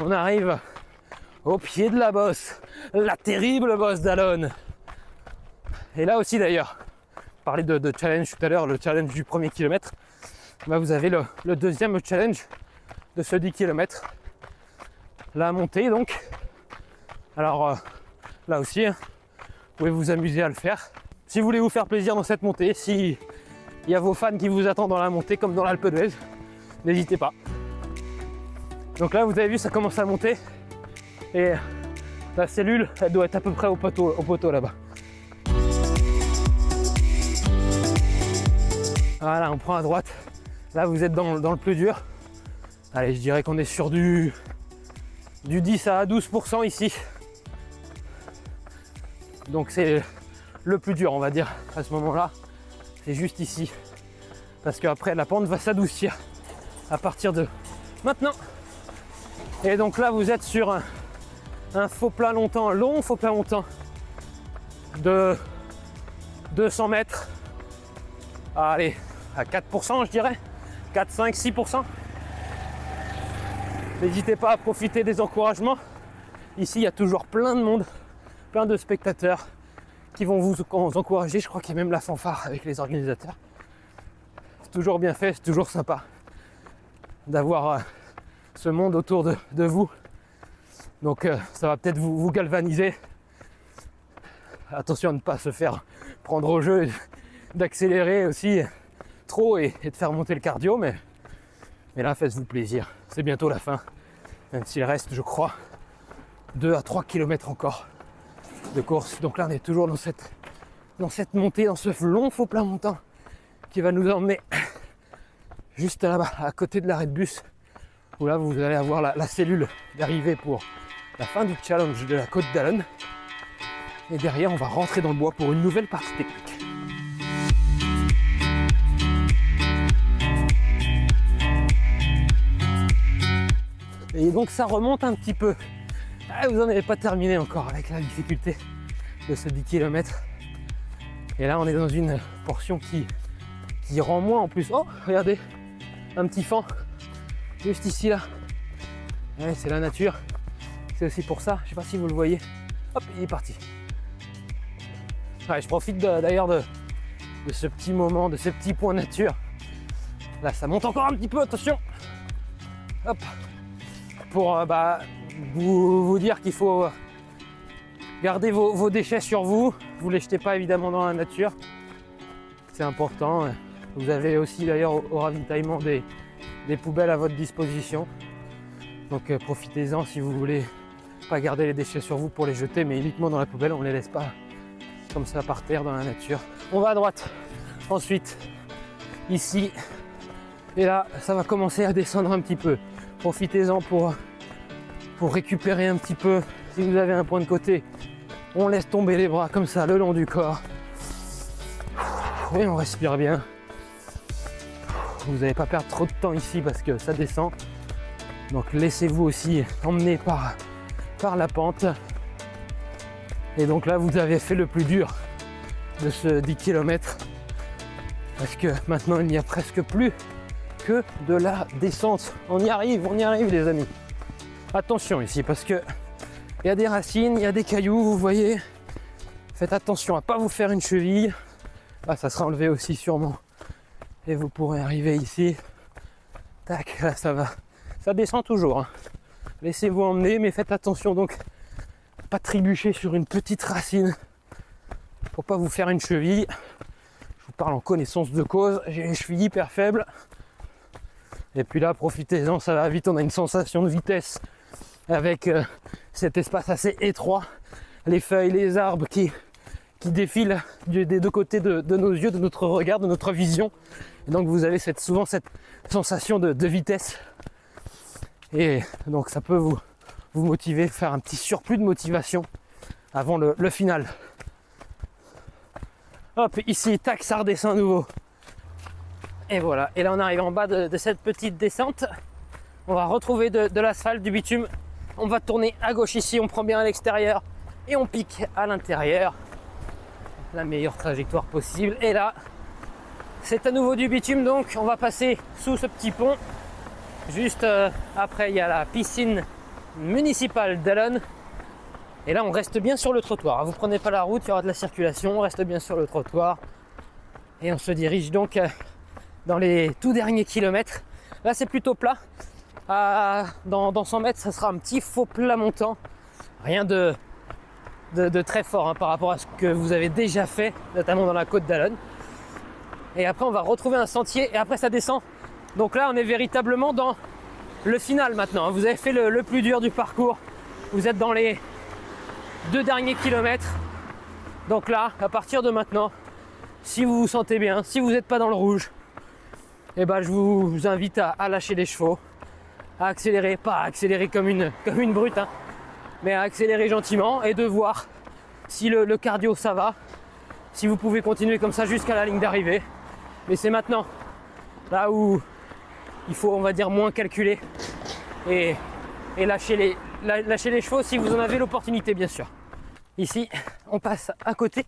on arrive au pied de la bosse, la terrible bosse d'Alonne. Et là aussi d'ailleurs, on parlait de challenge tout à l'heure, le challenge du premier kilomètre. Bah, vous avez le deuxième challenge de ce 10 km. La montée donc. Alors là aussi, vous pouvez vous amuser à le faire. Si vous voulez vous faire plaisir dans cette montée, si il y a vos fans qui vous attendent dans la montée comme dans l'Alpe d'Huez, n'hésitez pas. Donc là vous avez vu, ça commence à monter. Et la cellule, elle doit être à peu près au poteau là-bas. Voilà, on prend à droite. Là, vous êtes dans le plus dur. Allez, je dirais qu'on est sur du 10 à 12% ici. Donc c'est le plus dur, on va dire, à ce moment-là. C'est juste ici. Parce qu'après, la pente va s'adoucir à partir de maintenant. Et donc là, vous êtes sur un faux plat longtemps, long faux plat longtemps de 200 mètres. Allez, à 4%, je dirais. 4, 5, 6%. N'hésitez pas à profiter des encouragements. Ici, il y a toujours plein de monde, plein de spectateurs qui vont vous encourager. Je crois qu'il y a même la fanfare avec les organisateurs. C'est toujours bien fait, c'est toujours sympa d'avoir ce monde autour de vous. Donc ça va peut-être vous galvaniser. Attention à ne pas se faire prendre au jeu, d'accélérer aussi trop et de faire monter le cardio, mais là faites-vous plaisir. C'est bientôt la fin, même s'il reste, je crois, 2 à 3 km encore de course. Donc là on est toujours dans cette montée, dans ce long faux plat montant qui va nous emmener juste là-bas, à côté de l'arrêt de bus, où là vous allez avoir la cellule d'arrivée pour la fin du challenge de la côte d'Alonne. Et derrière on va rentrer dans le bois pour une nouvelle partie technique. Et donc ça remonte un petit peu. Ah, vous n'en avez pas terminé encore avec la difficulté de ce 10 km. Et là on est dans une portion qui rend moins en plus. Oh regardez, un petit fan juste ici là. Ouais, c'est la nature. C'est aussi pour ça, je sais pas si vous le voyez. Hop, il est parti. Ouais, je profite d'ailleurs de ce petit moment, de ce petit point nature. Là ça monte encore un petit peu, attention. Hop. Pour vous dire qu'il faut garder vos déchets sur vous. Vous les jetez pas évidemment dans la nature. C'est important. Vous avez aussi d'ailleurs au ravitaillement des poubelles à votre disposition. Donc profitez-en si vous voulez pas garder les déchets sur vous pour les jeter, mais uniquement dans la poubelle. On ne les laisse pas comme ça par terre dans la nature. On va à droite. Ensuite, ici. Et là, ça va commencer à descendre un petit peu. Profitez-en pour récupérer un petit peu. Si vous avez un point de côté, on laisse tomber les bras comme ça le long du corps. Et on respire bien. Vous n'allez pas perdre trop de temps ici parce que ça descend. Donc laissez-vous aussi emmener par la pente. Et donc là, vous avez fait le plus dur de ce 10 km. Parce que maintenant, il n'y a presque plus que de la descente. On y arrive les amis. Attention ici parce que il y a des racines, il y a des cailloux, vous voyez. Faites attention à pas vous faire une cheville. Ah, ça sera enlevé aussi sûrement. Et vous pourrez arriver ici. Tac, là ça va. Ça descend toujours. Hein. Laissez-vous emmener, mais faites attention donc pas trébucher sur une petite racine pour pas vous faire une cheville. Je vous parle en connaissance de cause. J'ai les chevilles hyper faibles. Et puis là, profitez-en, ça va vite. On a une sensation de vitesse avec cet espace assez étroit. Les feuilles, les arbres qui défilent des deux côtés de nos yeux, de notre regard, de notre vision. Et donc vous avez souvent cette sensation de vitesse. Et donc ça peut vous motiver, faire un petit surplus de motivation avant le final. Hop, ici, tac, ça redescend à nouveau. Et voilà, et là on arrive en bas de cette petite descente. On va retrouver de l'asphalte, du bitume. On va tourner à gauche ici, on prend bien à l'extérieur et on pique à l'intérieur. La meilleure trajectoire possible. Et là, c'est à nouveau du bitume, donc on va passer sous ce petit pont. Juste après, il y a la piscine municipale d'Allonnes. Et là, on reste bien sur le trottoir. Vous prenez pas la route, il y aura de la circulation, on reste bien sur le trottoir. Et on se dirige donc dans les tout derniers kilomètres. Là, c'est plutôt plat. Dans 100 mètres, ça sera un petit faux plat montant. Rien de très fort par rapport à ce que vous avez déjà fait, notamment dans la côte d'Allonnes. Et après, on va retrouver un sentier et après, ça descend. Donc là, on est véritablement dans le final maintenant. Vous avez fait le plus dur du parcours. Vous êtes dans les 2 derniers kilomètres. Donc là, à partir de maintenant, si vous vous sentez bien, si vous n'êtes pas dans le rouge, eh ben, je vous invite à lâcher les chevaux, à accélérer, pas à accélérer comme une brute, mais à accélérer gentiment et de voir si le cardio ça va, si vous pouvez continuer comme ça jusqu'à la ligne d'arrivée. Mais c'est maintenant, là où il faut, on va dire, moins calculer et lâcher les chevaux si vous en avez l'opportunité, bien sûr. Ici, on passe à côté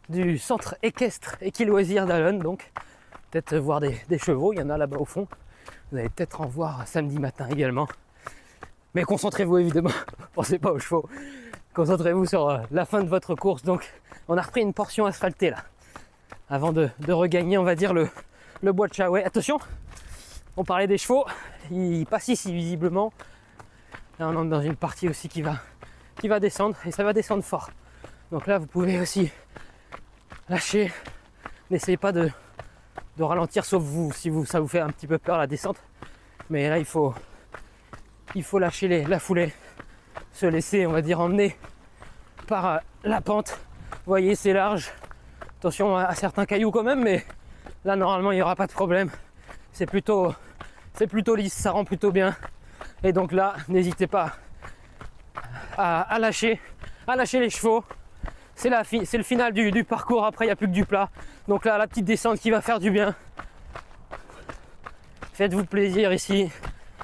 du centre équestre Équiloisirs d'Allonnes, donc peut-être voir des chevaux, il y en a là-bas au fond. Vous allez peut-être en voir samedi matin également. Mais concentrez-vous évidemment, pensez pas aux chevaux. Concentrez-vous sur la fin de votre course. Donc, on a repris une portion asphaltée là, avant de regagner, on va dire, le bois de Chaouet. Attention, on parlait des chevaux, ils passent ici visiblement. Là, on entre dans une partie aussi qui va descendre, et ça va descendre fort. Donc là, vous pouvez aussi lâcher. N'essayez pas de ralentir, sauf vous, si ça vous fait un petit peu peur la descente. Mais là, il faut lâcher la foulée, se laisser, on va dire, emmener par la pente. Vous voyez, c'est large. Attention à certains cailloux quand même, mais là, normalement, il n'y aura pas de problème. C'est plutôt lisse, ça rend plutôt bien. Et donc là, n'hésitez pas à lâcher les chevaux. C'est le final du parcours. Après, il n'y a plus que du plat. Donc là, la petite descente qui va faire du bien. Faites-vous plaisir ici.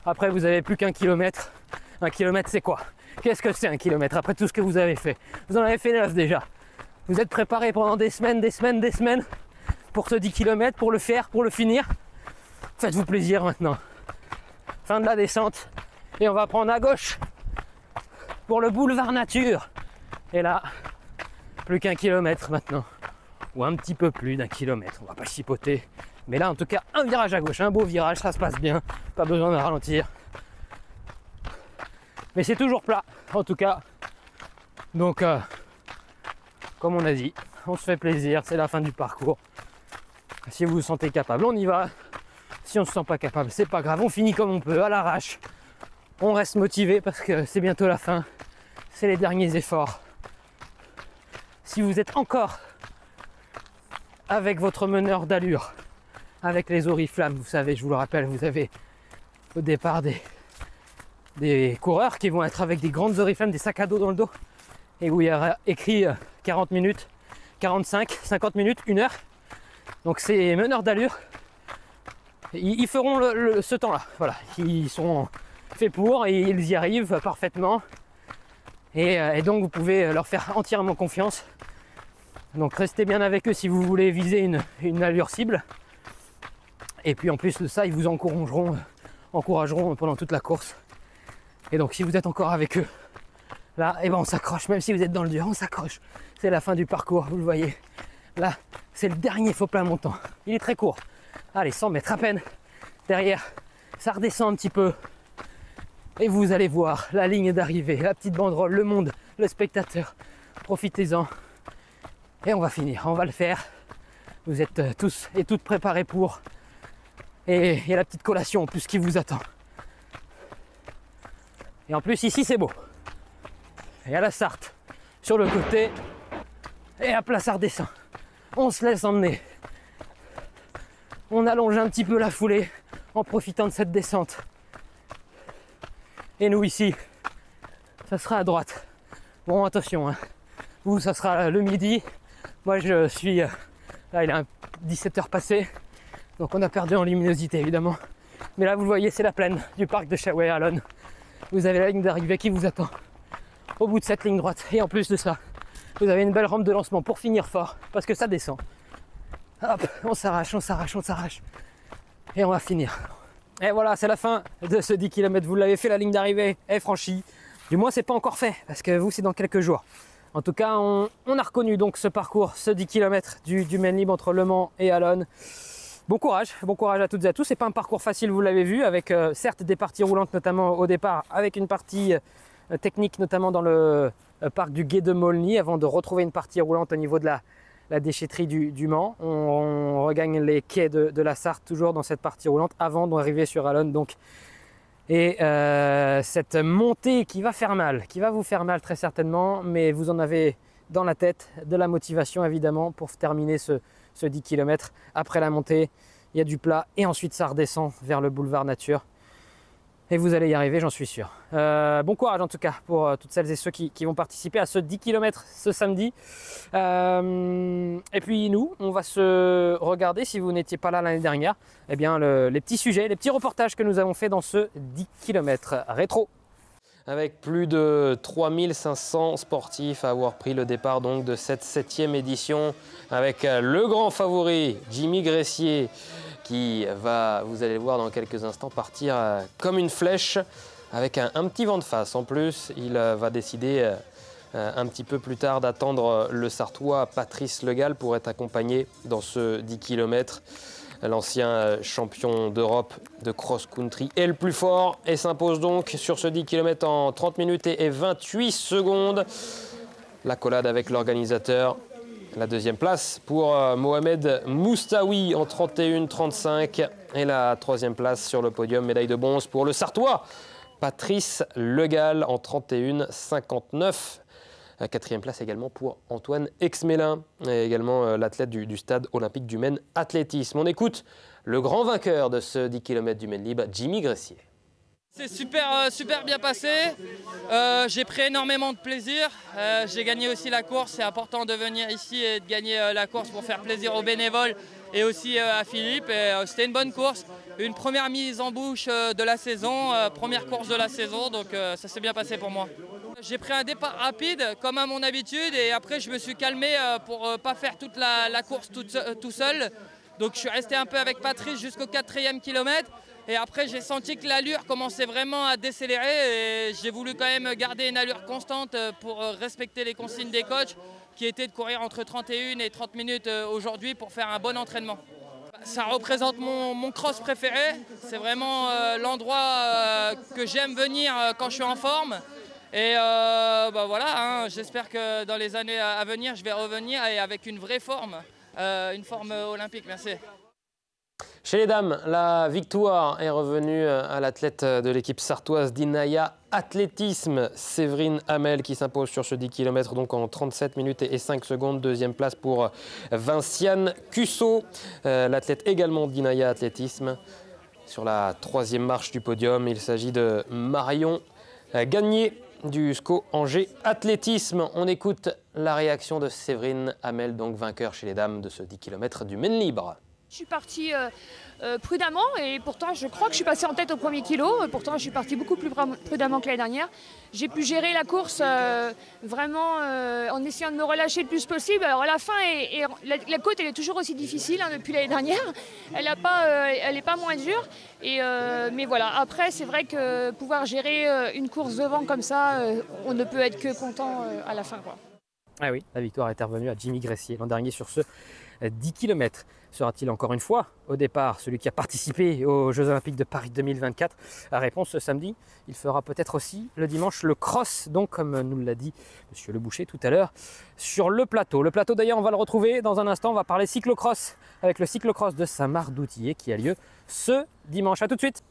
Après, vous n'avez plus qu'un kilomètre. Un kilomètre, c'est quoi? Qu'est-ce que c'est un kilomètre après tout ce que vous avez fait? Vous en avez fait 9 déjà. Vous êtes préparé pendant des semaines pour ce 10 km, pour le faire, pour le finir. Faites-vous plaisir maintenant. Fin de la descente. Et on va prendre à gauche pour le boulevard Nature. Et là, plus qu'un kilomètre maintenant. Ou un petit peu plus d'un kilomètre. On va pas chipoter. Mais là, en tout cas, un virage à gauche. Un beau virage, ça se passe bien. Pas besoin de ralentir. Mais c'est toujours plat, en tout cas. Donc, comme on a dit, on se fait plaisir. C'est la fin du parcours. Si vous vous sentez capable, on y va. Si on ne se sent pas capable, c'est pas grave. On finit comme on peut, à l'arrache. On reste motivé parce que c'est bientôt la fin. C'est les derniers efforts. Si vous êtes encore avec votre meneur d'allure, avec les oriflammes, vous savez, je vous le rappelle, vous avez au départ des coureurs qui vont être avec des grandes oriflammes, des sacs à dos dans le dos, et où il y aura écrit 40 minutes, 45, 50 minutes, 1 heure. Donc ces meneurs d'allure, ils feront ce temps-là. Voilà, ils sont faits pour et ils y arrivent parfaitement. Et donc vous pouvez leur faire entièrement confiance. Donc restez bien avec eux si vous voulez viser une allure cible. Et puis en plus de ça, ils vous encourageront pendant toute la course. Et donc si vous êtes encore avec eux, là, on s'accroche. Même si vous êtes dans le dur, on s'accroche. C'est la fin du parcours, vous le voyez. Là, c'est le dernier faux plat montant. Il est très court. Allez, 100 mètres à peine. Derrière, ça redescend un petit peu. Et vous allez voir la ligne d'arrivée, la petite banderole, le monde, le spectateur. Profitez-en. Et on va finir, on va le faire. Vous êtes tous et toutes préparés pour. Et il y a la petite collation en plus qui vous attend. Et en plus ici c'est beau. Et à la Sarthe, sur le côté. Et hop là ça redescend. On se laisse emmener. On allonge un petit peu la foulée en profitant de cette descente. Et nous ici, ça sera à droite. Bon attention, vous ça sera le midi. Moi je suis, là il est 17h passé. Donc on a perdu en luminosité évidemment. Mais là vous le voyez, c'est la plaine du parc de Chaouet à Allonnes. Vous avez la ligne d'arrivée qui vous attend au bout de cette ligne droite. Et en plus de ça, vous avez une belle rampe de lancement pour finir fort, parce que ça descend. Hop, on s'arrache. Et on va finir. Et voilà, c'est la fin de ce 10 km. Vous l'avez fait, la ligne d'arrivée est franchie. Du moins, c'est pas encore fait parce que vous, c'est dans quelques jours. En tout cas, on a reconnu donc ce parcours, ce 10 km du Main Libre entre Le Mans et Allonnes. Bon courage à toutes et à tous. C'est pas un parcours facile, vous l'avez vu, avec certes des parties roulantes, notamment au départ, avec une partie technique, notamment dans le parc du Gué de Maulny, avant de retrouver une partie roulante au niveau de la déchetterie du Mans. On regagne les quais de la Sarthe, toujours dans cette partie roulante, avant d'arriver sur Allonnes. Donc. Et cette montée qui va faire mal, qui va vous faire mal très certainement, mais vous en avez dans la tête de la motivation évidemment pour terminer ce 10 km. Après la montée, il y a du plat et ensuite ça redescend vers le boulevard Nature. Et vous allez y arriver, j'en suis sûr. Bon courage en tout cas pour toutes celles et ceux qui vont participer à ce 10 km ce samedi. Et puis nous, on va se regarder, si vous n'étiez pas là l'année dernière, eh bien les petits sujets, les petits reportages que nous avons fait dans ce 10 km rétro. Avec plus de 3500 sportifs à avoir pris le départ donc de cette 7e édition, avec le grand favori Jimmy Gressier, qui va, vous allez le voir dans quelques instants, partir comme une flèche avec un petit vent de face. En plus, il va décider un petit peu plus tard d'attendre le Sartois Patrice Legall pour être accompagné dans ce 10 km. L'ancien champion d'Europe de cross-country est le plus fort et s'impose donc sur ce 10 km en 30 minutes et 28 secondes. L'accolade avec l'organisateur. La deuxième place pour Mohamed Moustaoui en 31-35 et la troisième place sur le podium, médaille de bronze pour le Sartois Patrice Legall en 31-59. Quatrième place également pour Antoine Exmélin, et également l'athlète du stade olympique du Maine Athlétisme. On écoute le grand vainqueur de ce 10 km du Maine Libre, Jimmy Gressier. C'est super bien passé, j'ai pris énormément de plaisir, j'ai gagné aussi la course, c'est important de venir ici et de gagner la course pour faire plaisir aux bénévoles et aussi à Philippe. C'était une bonne course, une première mise en bouche de la saison, première course de la saison, donc ça s'est bien passé pour moi. J'ai pris un départ rapide comme à mon habitude et après je me suis calmé pour ne pas faire toute la course tout seul. Donc je suis resté un peu avec Patrice jusqu'au 4e kilomètre. Et après, j'ai senti que l'allure commençait vraiment à décélérer et j'ai voulu quand même garder une allure constante pour respecter les consignes des coachs qui étaient de courir entre 31 et 30 minutes aujourd'hui pour faire un bon entraînement. Ça représente mon cross préféré. C'est vraiment l'endroit que j'aime venir quand je suis en forme. Et voilà, j'espère que dans les années à venir, je vais revenir et avec une vraie forme, une forme olympique. Merci. Chez les dames, la victoire est revenue à l'athlète de l'équipe sartoise d'Inaya Athlétisme, Séverine Hamel, qui s'impose sur ce 10 km donc en 37 minutes et 5 secondes. Deuxième place pour Vinciane Cusso, l'athlète également d'Inaya Athlétisme. Sur la troisième marche du podium, il s'agit de Marion Gagné du SCO Angers Athlétisme. On écoute la réaction de Séverine Hamel, donc vainqueur chez les dames de ce 10 km du Maine Libre. Je suis partie prudemment et pourtant je crois que je suis passée en tête au premier kilo. Pourtant je suis partie beaucoup plus prudemment que l'année dernière. J'ai pu gérer la course vraiment en essayant de me relâcher le plus possible. Alors à la fin, la côte elle est toujours aussi difficile depuis l'année dernière. Elle n'est pas moins dure. Mais voilà, après c'est vrai que pouvoir gérer une course devant comme ça, on ne peut être que content à la fin, quoi. Ah oui, la victoire est revenue à Jimmy Gressier l'an dernier sur ce 10 km. Sera-t-il encore une fois au départ celui qui a participé aux Jeux Olympiques de Paris 2024? La réponse ce samedi. Il fera peut-être aussi le dimanche le cross, donc comme nous l'a dit Monsieur Le Boucher tout à l'heure, sur le plateau. Le plateau d'ailleurs, on va le retrouver dans un instant. On va parler cyclocross avec le cyclocross de Saint-Marc d'Outillet qui a lieu ce dimanche. À tout de suite.